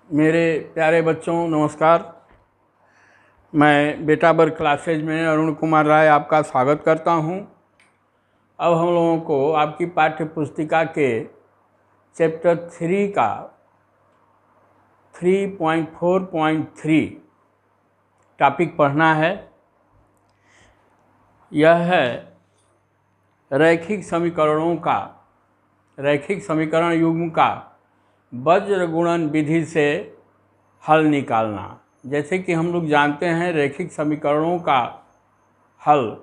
मेरे प्यारे बच्चों नमस्कार। मैं बेटा वर्ग क्लासेज में अरुण कुमार राय आपका स्वागत करता हूं। अब हम लोगों को आपकी पाठ्य पुस्तिका के चैप्टर 3 का 3.4.3 टॉपिक पढ़ना है। यह है रैखिक समीकरण युग्म का वज्र गुणन विधि से हल निकालना। जैसे कि हम लोग जानते हैं रैखिक समीकरणों का हल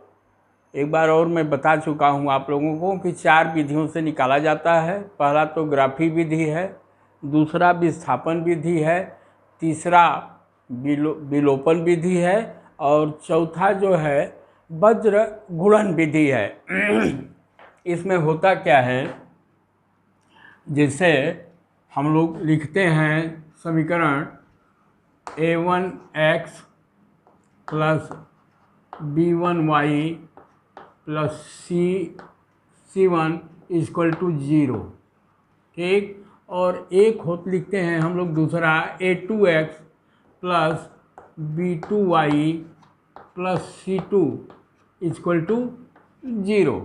एक बार और मैं बता चुका हूं आप लोगों को कि 4 विधियों से निकाला जाता है। पहला तो ग्राफी विधि है, दूसरा विस्थापन विधि है, तीसरा विलोपन विधि है और चौथा जो है वज्र गुणन विधि है। इसमें होता क्या है, जैसे हम लोग लिखते हैं समीकरण a1x plus b1y plus c1 equal to 0, ठीक। और एक होत लिखते हैं हम लोग दूसरा a2x plus b2y plus c2 equal to 0।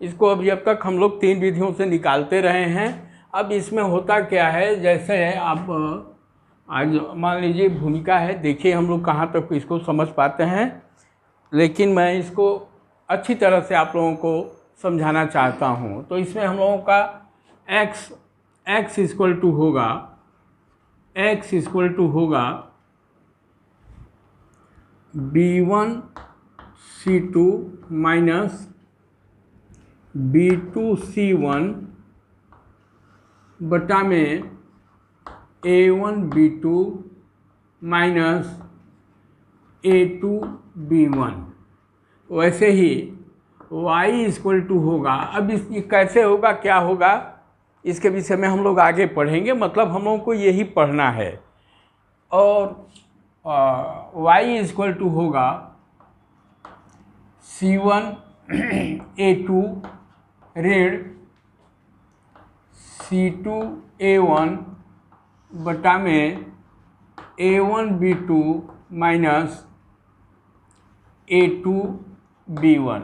इसको अभी अब तक हम लोग 3 विधियों से निकालते रहे हैं। अब इसमें होता क्या है, जैसे आप आज मान लीजिए भूमिका है, देखिए हम लोग कहाँ तक इसको समझ पाते हैं, लेकिन मैं इसको अच्छी तरह से आप लोगों को समझाना चाहता हूँ। तो इसमें हम लोगों का x इक्वल टू होगा b1 c2 minus b2 c1 बटा में a1 b2 minus a2 b1। वैसे ही y इक्वल टू होगा। अब इस कैसे होगा, क्या होगा, इसके विषय में हम लोग आगे पढ़ेंगे। मतलब हम लोगों को यही पढ़ना है। और y इक्वल टू होगा c1 a2 ऋण c2 a1 बटा में a1 b2 minus a2 b1।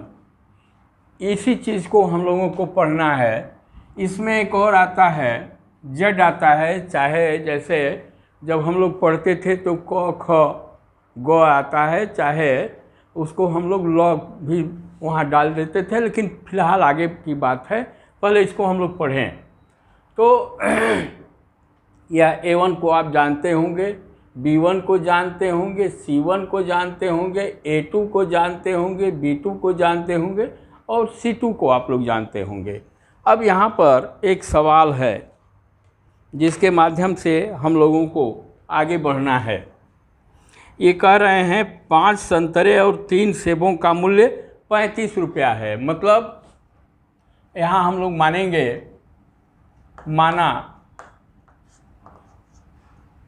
इसी चीज़ को हम लोगों को पढ़ना है। इसमें एक और आता है z आता है, चाहे जैसे जब हम लोग पढ़ते थे तो क ख ग आता है, चाहे उसको हम लोग ल भी वहाँ डाल देते थे, लेकिन फिलहाल आगे की बात है, पहले इसको हम लोग पढ़ें। तो यह a1 को आप जानते होंगे, b1 को जानते होंगे, c1 को जानते होंगे, a2 को जानते होंगे, b2 को जानते होंगे और c2 को आप लोग जानते होंगे। अब यहाँ पर एक सवाल है जिसके माध्यम से हम लोगों को आगे बढ़ना है। ये कह रहे हैं 5 संतरे और 3 सेबों का मूल्य 35 रुपया है। मतलब यहाँ हम लोग माना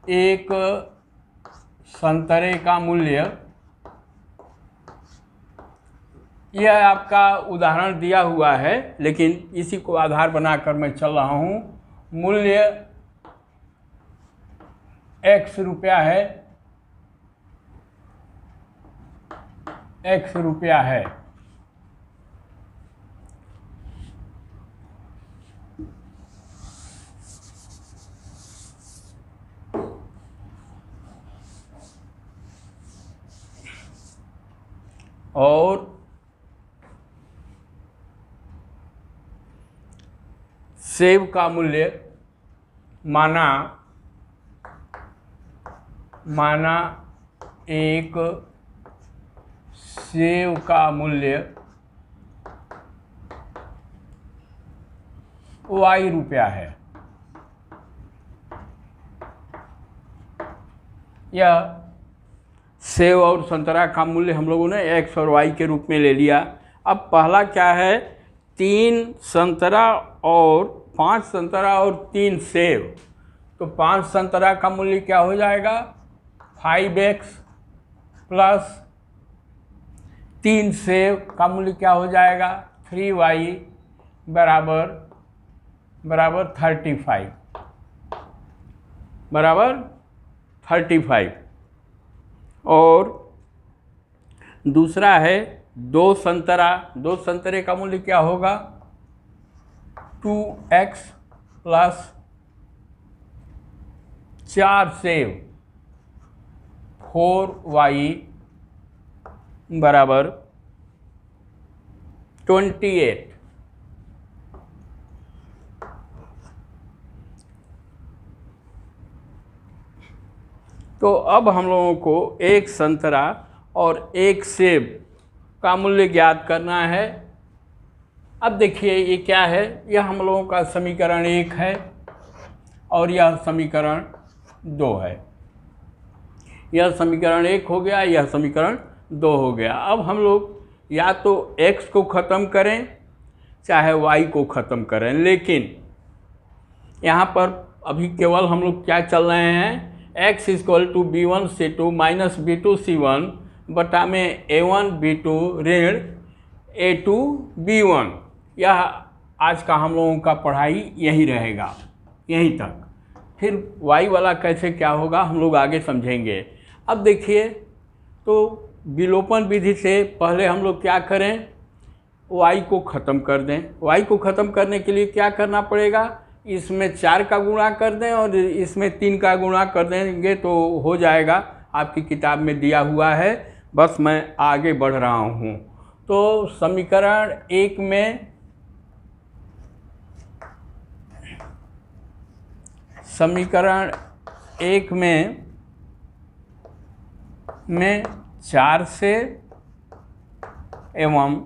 एक संतरे का मूल्य, यह आपका उदाहरण दिया हुआ है लेकिन इसी को आधार बनाकर मैं चल रहा हूँ। मूल्य x रुपया है, और सेब का मूल्य माना एक सेब का मूल्य y रुपया है। यह सेब और संतरा का मूल्य हम लोगों ने x और y के रूप में ले लिया। अब पहला क्या है, 3 संतरा और 5 संतरा और 3 सेब। तो 5 संतरा का मूल्य क्या हो जाएगा, 5x प्लस 3 सेब का मूल्य क्या हो जाएगा, 3y बराबर 35। बराबर 35। और दूसरा है 2 संतरा, 2 संतरे का मूल्य क्या होगा 2x प्लस 4 सेब 4y बराबर 28। तो अब हम लोगों को एक संतरा और एक सेब का मूल्य ज्ञात करना है। अब देखिए ये क्या है, यह हम लोगों का समीकरण 1 है और यह समीकरण 2 है। यह समीकरण 1 हो गया, यह समीकरण 2 हो गया। अब हम लोग या तो x को ख़त्म करें चाहे y को ख़त्म करें, लेकिन यहाँ पर अभी केवल हम लोग क्या चल रहे हैं, x = b1c2 माइनस b2c1 बटा में a1 b2 ऋण a2 b1। यह आज का हम लोगों का पढ़ाई यही रहेगा, यहीं तक। फिर y वाला कैसे क्या होगा हम लोग आगे समझेंगे। अब देखिए, तो विलोपन विधि से पहले हम लोग क्या करें, y को ख़त्म कर दें। y को ख़त्म करने के लिए क्या करना पड़ेगा, इसमें 4 का गुणा कर दें और इसमें 3 का गुणा कर देंगे तो हो जाएगा। आपकी किताब में दिया हुआ है, बस मैं आगे बढ़ रहा हूँ। तो समीकरण 1 में 4 से एवं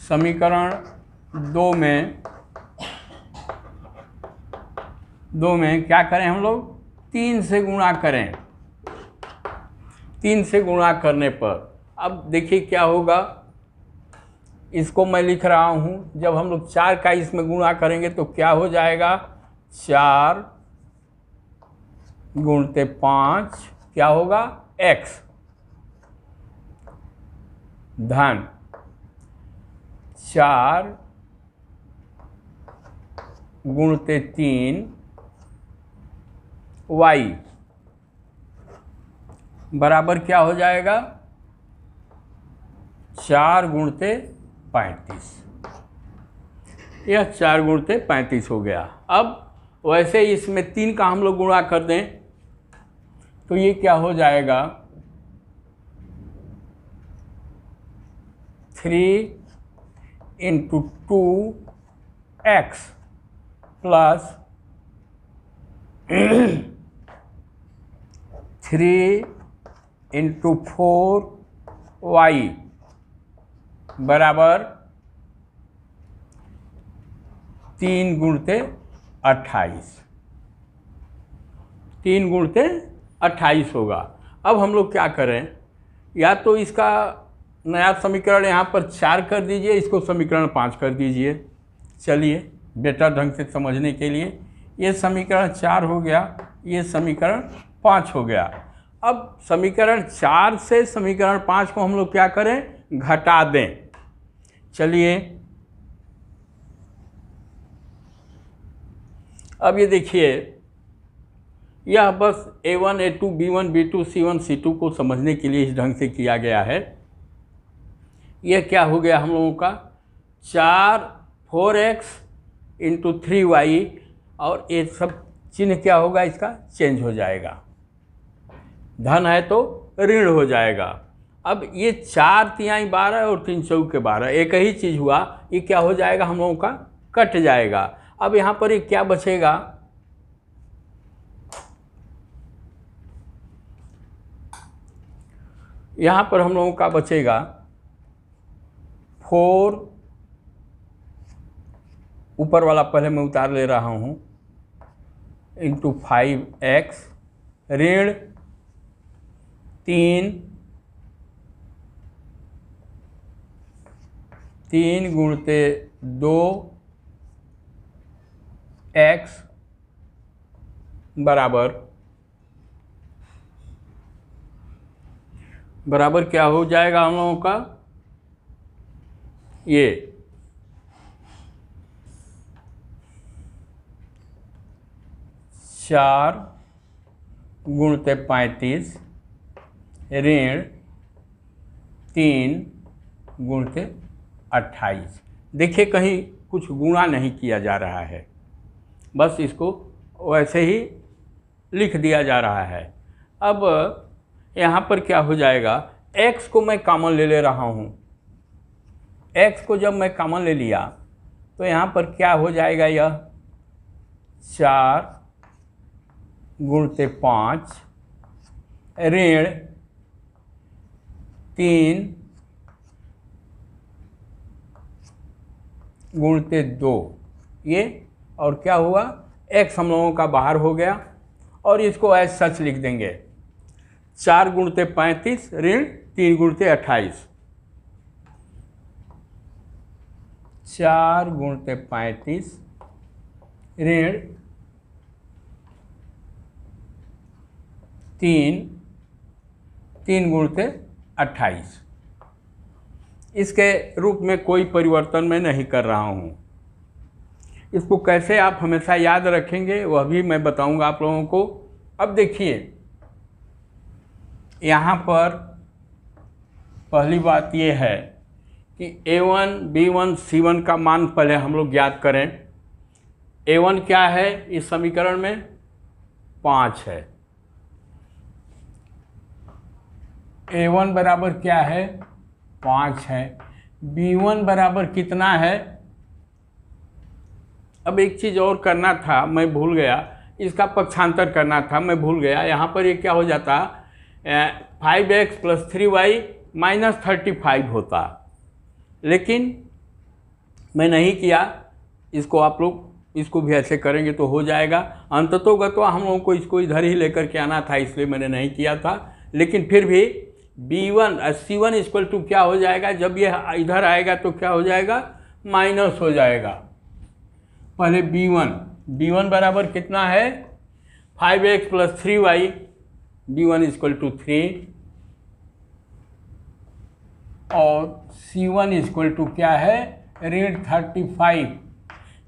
समीकरण 2 में क्या करें हम लोग, 3 से गुणा करें। 3 से गुणा करने पर अब देखिए क्या होगा, इसको मैं लिख रहा हूँ, जब हम लोग 4 का इसमें गुणा करेंगे तो क्या हो जाएगा, 4 गुणते 5 क्या होगा x धन 4 गुणते 3 y बराबर क्या हो जाएगा, 4 गुणते 35। यह 4 गुणते 35 हो गया। अब वैसे इसमें 3 का हम लोग गुणा कर दें तो ये क्या हो जाएगा, 3 × 2x प्लस 3 × 4y बराबर 3 गुणते 28। 3 गुणते 28 होगा। अब हम लोग क्या करें, या तो इसका नया समीकरण यहाँ पर 4 कर दीजिए, इसको समीकरण 5 कर दीजिए। चलिए बेटर ढंग से समझने के लिए, ये समीकरण 4 हो गया, ये समीकरण 5 हो गया। अब समीकरण 4 से समीकरण 5 को हम लोग क्या करें, घटा दें। चलिए अब ये देखिए, यह बस a1 a2 b1 b2 c1 c2 को समझने के लिए इस ढंग से किया गया है। यह क्या हो गया हम लोगों का, 4x × 3y, और ये सब चिन्ह क्या होगा, इसका चेंज हो जाएगा, धन है तो ऋण हो जाएगा। अब ये 4 तिहाई 12 और 3 चौके 12 एक ही चीज़ हुआ, ये क्या हो जाएगा हम लोगों का, कट जाएगा। अब यहाँ पर ये क्या बचेगा, यहाँ पर हम लोगों का बचेगा 4, ऊपर वाला पहले मैं उतार ले रहा हूँ, × 5x ऋण 3 गुणते 2x बराबर क्या हो जाएगा हम लोगों का, ये 4 4 गुणते 35 ऋण 3 गुणते 28। देखिए कहीं कुछ गुणा नहीं किया जा रहा है, बस इसको वैसे ही लिख दिया जा रहा है। अब यहाँ पर क्या हो जाएगा, x को मैं कॉमन ले रहा हूँ। x को जब मैं कॉमन ले लिया तो यहाँ पर क्या हो जाएगा, यह 4 गुणते 5 ऋण 3 गुणते 2, ये और क्या हुआ, x हम लोगों का बाहर हो गया और इसको एज सच लिख देंगे। 4 गुणते 35 ऋण 3 गुणते 28। 4 गुणते 35 ऋण 3 गुणते 28। इसके रूप में कोई परिवर्तन मैं नहीं कर रहा हूँ। इसको कैसे आप हमेशा याद रखेंगे वह भी मैं बताऊंगा आप लोगों को। अब देखिए यहाँ पर पहली बात ये है कि A1, B1, C1 का मान पहले हम लोग ज्ञात करें। A1 क्या है इस समीकरण में, 5 है। A1 बराबर क्या है, 5 है। B1 बराबर कितना है। अब एक चीज़ और करना था, मैं भूल गया, इसका पक्षांतर करना था, मैं भूल गया। यहाँ पर ये क्या हो जाता, 5x + 3y - 35 होता, लेकिन मैं नहीं किया। इसको आप लोग इसको भी ऐसे करेंगे तो हो जाएगा। अंततोगत्वा हम लोगों को इसको इधर ही लेकर के आना था, इसलिए मैंने नहीं किया था। लेकिन फिर भी B1 C1 = क्या हो जाएगा, जब ये इधर आएगा तो क्या हो जाएगा, माइनस हो जाएगा। पहले B1 बराबर कितना है, 5x + 3y, B1 = 3 और C1 = क्या है, ऋण 35।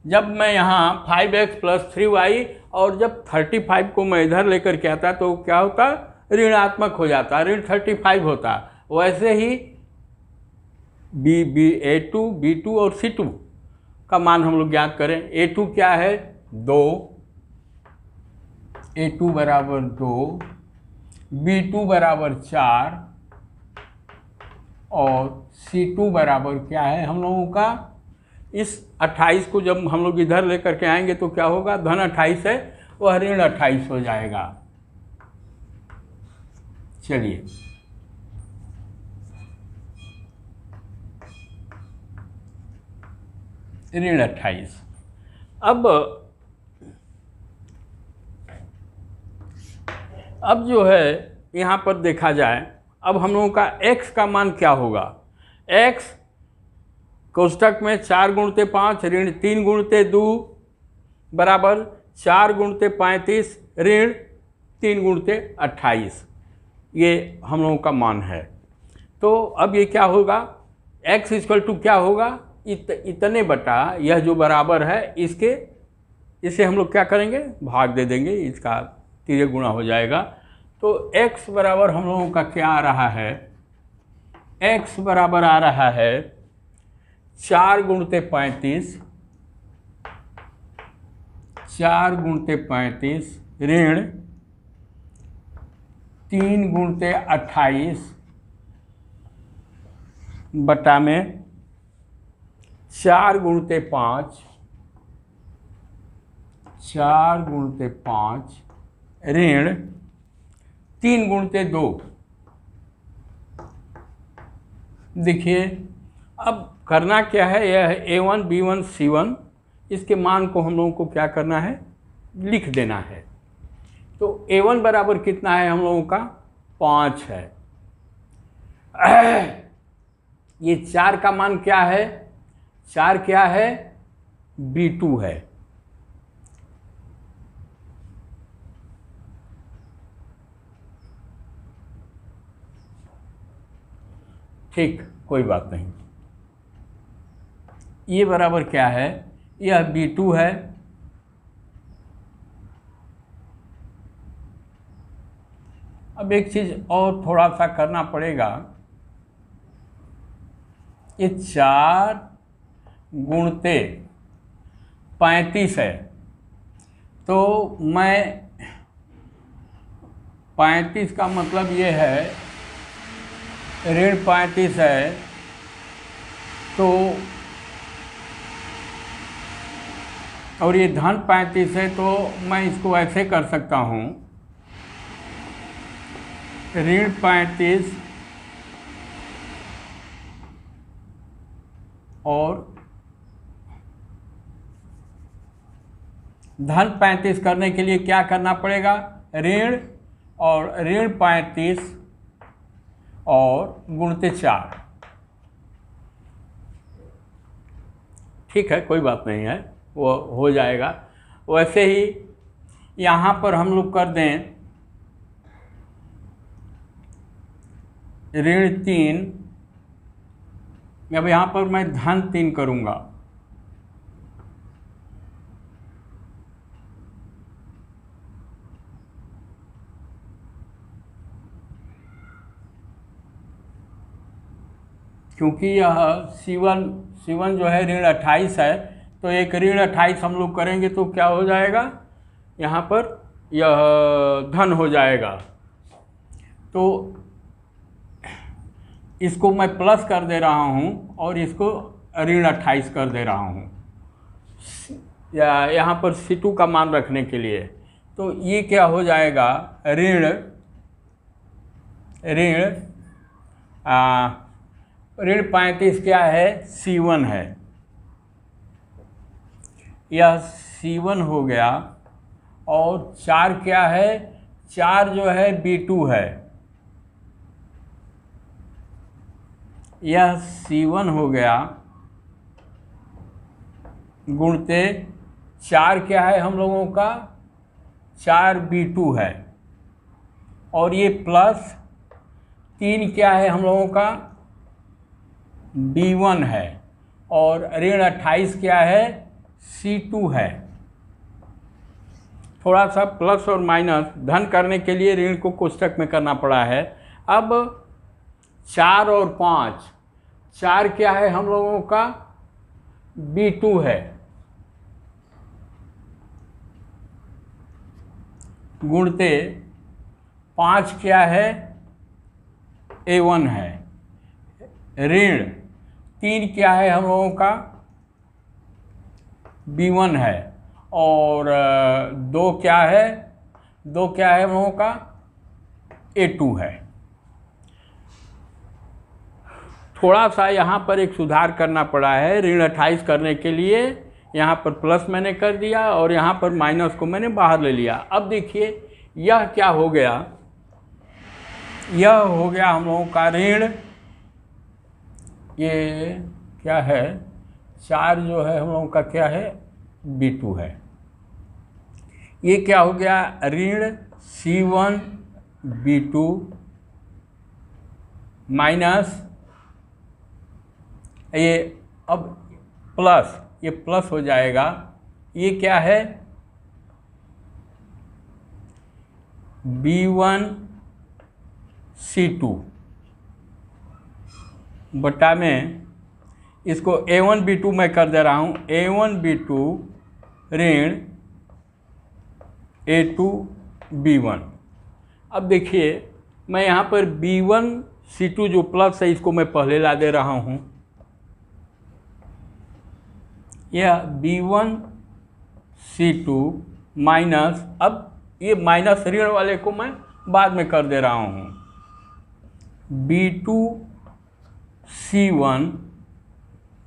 जब मैं यहाँ 5x + 3y और जब 35 को मैं इधर लेकर के आता तो क्या होता, ऋणात्मक हो जाता, ऋण 35 होता। वैसे ही A2, B2 और C2 का मान हम लोग ज्ञात करें। A2 क्या है, 2, A2 बराबर 2, B2 बराबर 4 और C2 बराबर क्या है हम लोगों का, इस 28 को जब हम लोग इधर लेकर के आएंगे तो क्या होगा, धन 28 है, वह ऋण 28 हो जाएगा। चलिए ऋण 28। अब जो है यहाँ पर देखा जाए, अब हम लोगों का x का मान क्या होगा। x कोष्टक में 4 गुणते 5 ऋण 3 गुणते 2 बराबर 4 गुणते 35 ऋण 3 गुणते 28, ये हम लोगों का मान है। तो अब ये क्या होगा, x = क्या होगा, इतने बटा यह जो बराबर है इसके, इसे हम लोग क्या करेंगे, भाग दे देंगे, इसका 3 गुणा हो जाएगा। तो x बराबर हम लोगों का क्या आ रहा है, x बराबर आ रहा है 4 गुणते 35, 4 गुणते 35 ऋण 3 गुणते 28 बटा में 4 गुणते 5, 4 गुणते 5 ऋण 3 गुणते 2। देखिए अब करना क्या है, यह A1, B1, C1, इसके मान को हम लोगों को क्या करना है, लिख देना है। तो A1 बराबर कितना है हम लोगों का, 5 है। ये 4 का मान क्या है, 4 क्या है, B2 है। ठीक, कोई बात नहीं। ये बराबर क्या है, यह B2 है अब एक चीज़ और थोड़ा सा करना पड़ेगा, ये 4 गुणते 35 है, तो मैं 35 का मतलब ये है ऋण 35 है, तो और ये धन 35 है, तो मैं इसको ऐसे कर सकता हूँ, ऋण 35 और धन 35 करने के लिए क्या करना पड़ेगा, ऋण और ऋण 35 और गुणते 4। ठीक है, कोई बात नहीं है, वो हो जाएगा। वैसे ही यहाँ पर हम लोग कर दें ऋण 3, अब यहाँ पर मैं धन 3 करूँगा, क्योंकि यह C1 जो है ऋण 28 है, तो एक ऋण 28 हम लोग करेंगे तो क्या हो जाएगा, यहाँ पर यह धन हो जाएगा। तो इसको मैं प्लस कर दे रहा हूँ और इसको ऋण 28 कर दे रहा हूँ, या यहाँ पर C2 का मान रखने के लिए। तो ये क्या हो जाएगा, ऋण 35 क्या है, C1 है, यह C1 हो गया, और 4 क्या है, 4 जो है B2 है, यह C1 हो गया, गुणते 4 क्या है हम लोगों का, 4 B2 है, और ये प्लस 3 क्या है हम लोगों का, B1 है, और ऋण 28 क्या है, C2 है। थोड़ा सा प्लस और माइनस धन करने के लिए ऋण को कोष्ठक में करना पड़ा है। अब 4 और 5, 4 क्या है हम लोगों का, B2 है, गुणते 5 क्या है, A1 है, ऋण 3 क्या है हम लोगों का, B1 है, और 2 क्या है, 2 क्या है हम लोगों का, A2 है। थोड़ा सा यहाँ पर एक सुधार करना पड़ा है, ऋण 28 करने के लिए यहाँ पर प्लस मैंने कर दिया और यहाँ पर माइनस को मैंने बाहर ले लिया। अब देखिए यह क्या हो गया, यह हो गया हम लोगों का ऋण, ये क्या है, 4 जो है हम लोगों का क्या है, B2 है। ये क्या हो गया, ऋण C1 B2 माइनस ये, अब प्लस, ये प्लस हो जाएगा, ये क्या है, B1 C2 बटा में इसको A1 B2 मैं कर दे रहा हूँ, A1 B2 ऋण A2 B1। अब देखिए मैं यहाँ पर B1 C2 जो प्लस है इसको मैं पहले ला दे रहा हूँ, यह B1 C2 माइनस, अब ये माइनस ऋण वाले को मैं बाद में कर दे रहा हूँ, B2 C1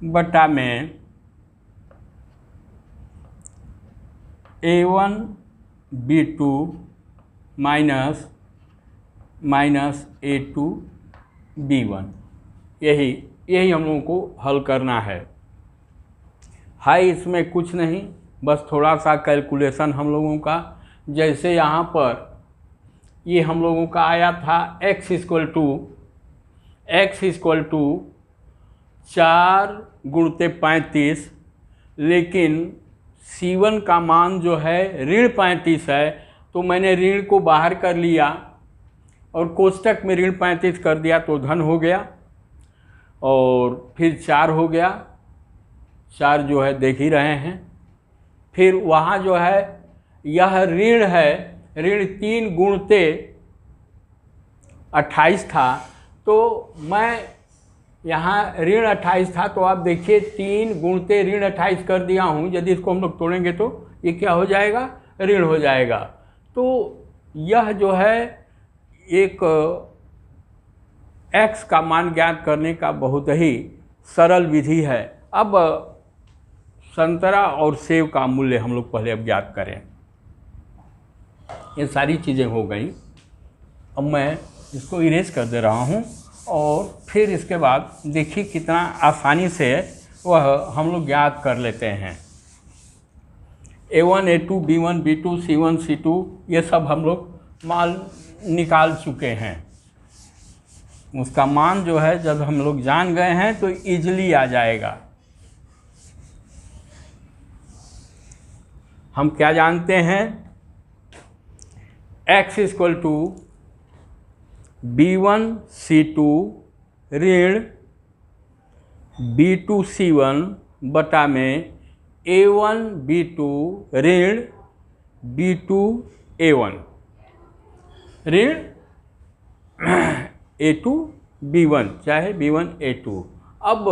बटा में A1 B2 minus A2 B1। यही हम लोगों को हल करना है इसमें कुछ नहीं, बस थोड़ा सा कैलकुलेशन हम लोगों का। जैसे यहाँ पर ये हम लोगों का आया था x इक्वल टू 4 गुणते 35, लेकिन C1 का मान जो है ऋण 35 है, तो मैंने ऋण को बाहर कर लिया, और कोष्टक में ऋण 35 कर दिया तो धन हो गया, और फिर 4 हो गया, 4 जो है देख ही रहे हैं। फिर वहाँ जो है यह ऋण है, ऋण 3 गुणते 28 था, तो मैं यहाँ ऋण 28 था, तो आप देखिए 3 गुणते ऋण 28 कर दिया हूँ। यदि इसको हम लोग तोड़ेंगे तो ये क्या हो जाएगा, ऋण हो जाएगा। तो यह जो है एक x का मान ज्ञात करने का बहुत ही सरल विधि है। अब संतरा और सेब का मूल्य हम लोग पहले अब ज्ञात करें। ये सारी चीज़ें हो गई। अब मैं इसको इरेज कर दे रहा हूँ, और फिर इसके बाद देखिए कितना आसानी से वह हम लोग ज्ञात कर लेते हैं। A1, A2, B1, B2, C1, C2 ये सब हम लोग मान निकाल चुके हैं। उसका मान जो है जब हम लोग जान गए हैं तो इजीली आ जाएगा। हम क्या जानते हैं, x equal to B1 C2 ऋण B2 C1 बटा में A1 B2 ऋण B2 A1 ऋण A2 B1 चाहे B1 A2। अब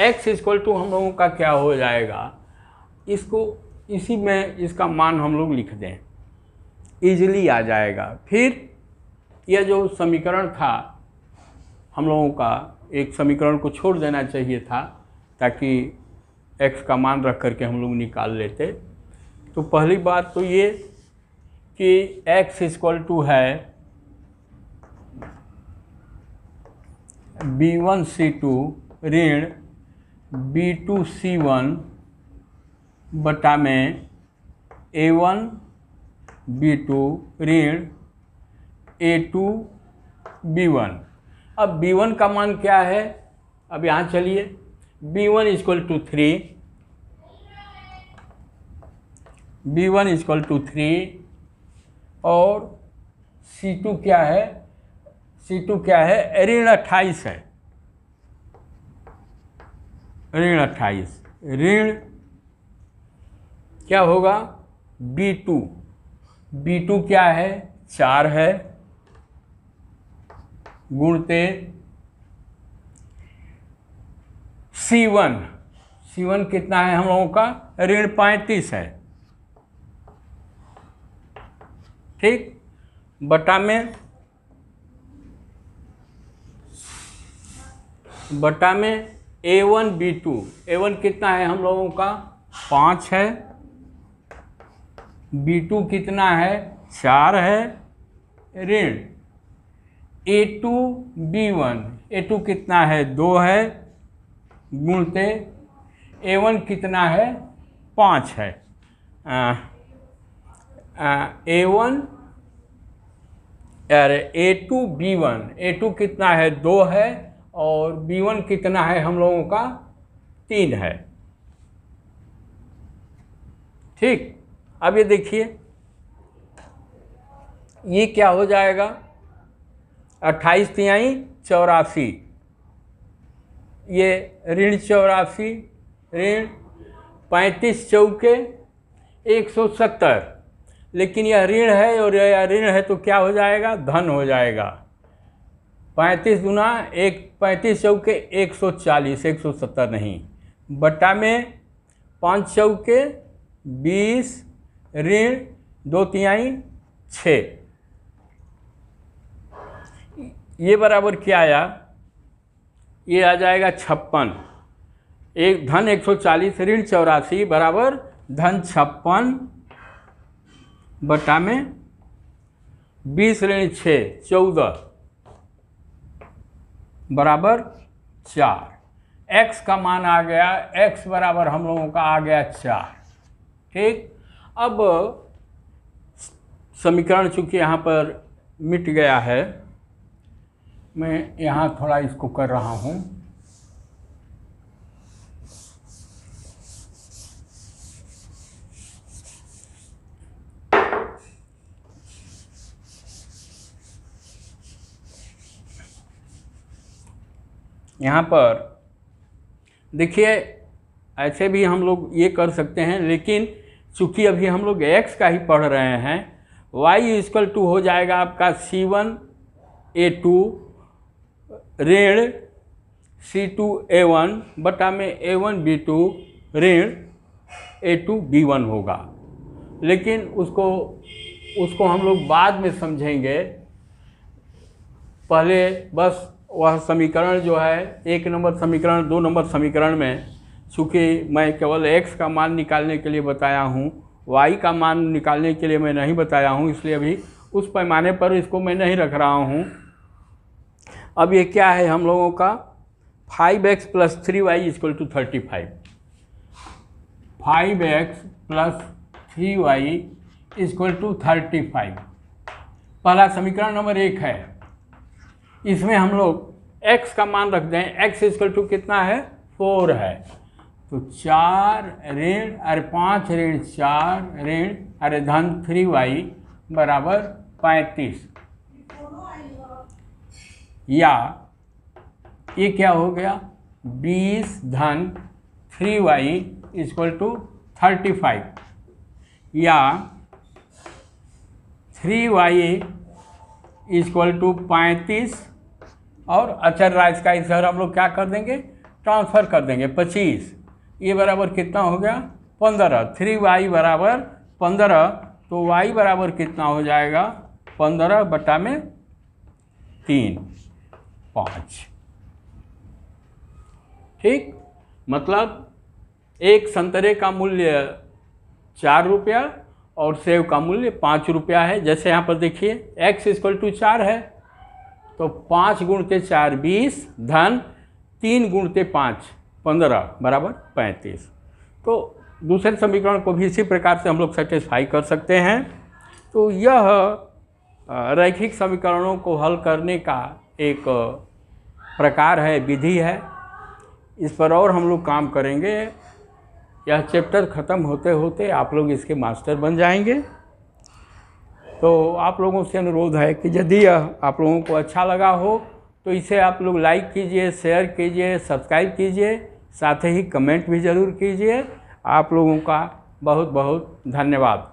x इक्वल टू हम लोगों का क्या हो जाएगा, इसको इसी में इसका मान हम लोग लिख दें, इजीली आ जाएगा। फिर यह जो समीकरण था हम लोगों का, एक समीकरण को छोड़ देना चाहिए था ताकि x का मान रख करके हम लोग निकाल लेते। तो पहली बात तो ये कि x इक्वल टू है B1 C2 ऋण B2 C1 बटा में A1 B2 ऋण A2 B1। अब B1 का मान क्या है, अब यहाँ चलिए, B1 equal to 3, B1 equal to 3, और C2 क्या है, C2 क्या है, ऋण 28 है, ऋण 28, ऋण क्या होगा B2, B2 क्या है 4 है, गुणते C1, C1 कितना है हम लोगों का, ऋण 35 है, ठीक, बटा में A1 B2, A1 कितना है हम लोगों का 5 है, B2 कितना है 4 है, ऋण A2 B1, A2 कितना है 2 है, गुणते A1 कितना है 5 है, A1 अरे A2 B1, A2 कितना है 2 है, और B1 कितना है हम लोगों का 3 है, ठीक। अब ये देखिए ये क्या हो जाएगा, 28 तिहाई 84, ये ऋण 84, ऋण 35 चौके 170, लेकिन यह ऋण है और यह ऋण है तो क्या हो जाएगा, धन हो जाएगा। 35 गुना 35 चौके 140, 170 नहीं, बटा में 5 चौके 20, ऋण 2 तिहाई 6, ये बराबर क्या आया, ये आ जाएगा 56, एक धन 140 ऋण 84 बराबर धन 56 बटा में 20 ऋण 6 14 बराबर 4। x का मान आ गया, x बराबर हम लोगों का आ गया 4, ठीक। अब समीकरण चूंकि यहाँ पर मिट गया है, मैं यहाँ थोड़ा इसको कर रहा हूँ, यहाँ पर देखिए ऐसे भी हम लोग ये कर सकते हैं, लेकिन चूँकि अभी हम लोग x का ही पढ़ रहे हैं, y इक्वल टू हो जाएगा आपका C1A2 ऋण C2A1 बटा में A1B2 ऋण A2B1 होगा। लेकिन उसको हम लोग बाद में समझेंगे। पहले बस वह समीकरण जो है 1 नंबर समीकरण 2 नंबर समीकरण में, चूँकि मैं केवल x का मान निकालने के लिए बताया हूँ, y का मान निकालने के लिए मैं नहीं बताया हूँ, इसलिए अभी उस पैमाने पर इसको मैं नहीं रख रहा हूँ। अब ये क्या है हम लोगों का 5x + 3y = 35। 5x + 3y = 35 पहला समीकरण नंबर 1 है। इसमें हम लोग x का मान रख दें, x = कितना है 4 है, तो 4 ऋण अरे 5 ऋण 4 ऋण अरे धन 3y = 35, या ये क्या हो गया 20 धन 3y = 35, या 3y = 35 और अचर राशि का इधर हम लोग क्या कर देंगे ट्रांसफ़र कर देंगे 25, ये बराबर कितना हो गया 15। 3y = 15, तो y बराबर कितना हो जाएगा 15 बटा में 3 5। ठीक, मतलब एक संतरे का मूल्य 4 रुपया और सेब का मूल्य 5 रुपया है। जैसे यहाँ पर देखिए x = 4 है, तो 5 × 4 20 धन 3 × 5 15 बराबर 35। तो दूसरे समीकरण को भी इसी प्रकार से हम लोग सेटिस्फाई कर सकते हैं। तो यह रैखिक समीकरणों को हल करने का एक प्रकार है, विधि है। इस पर और हम लोग काम करेंगे। यह चैप्टर ख़त्म होते होते आप लोग इसके मास्टर बन जाएंगे। तो आप लोगों से अनुरोध है कि यदि यह आप लोगों को अच्छा लगा हो तो इसे आप लोग लाइक कीजिए, शेयर कीजिए, सब्सक्राइब कीजिए, साथ ही कमेंट भी ज़रूर कीजिए। आप लोगों का बहुत बहुत धन्यवाद।